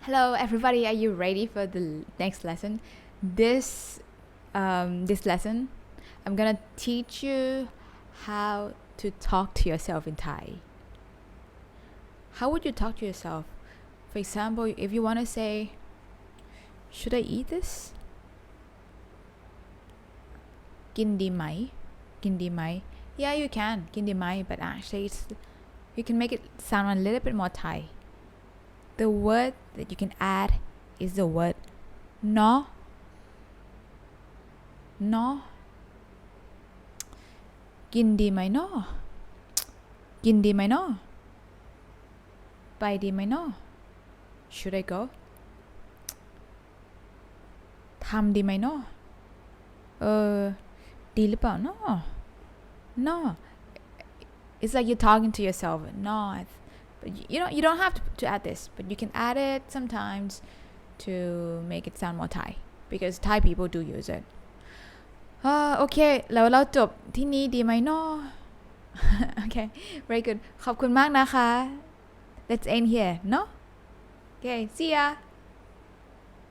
Hello everybody, are you ready for the next lesson? This lesson, I'm gonna teach you how to talk to yourself in Thai. How would you talk to yourself? For example, if you want to say, should I eat this? กินดีไหม กินดีไหม Yeah, you can กินดีไหม but actually you can make it sound a little bit more Thai. The word that you can add is the word no. No. กินดีไหม no. กินดีไหม no. ไปดีไหม no. Should I go? ทำดีไหม no. ดีหรือเปล่า no. No. It's like you're talking to yourself. No. But you don't have to add this, but you can add it sometimes to make it sound more Thai because Thai people do use it. โอเคแล้วเราจบที่นี่ดีไหมเนาะ Okay, very good ขอบคุณมากนะคะ Let's end here เนาะ Okay, see ya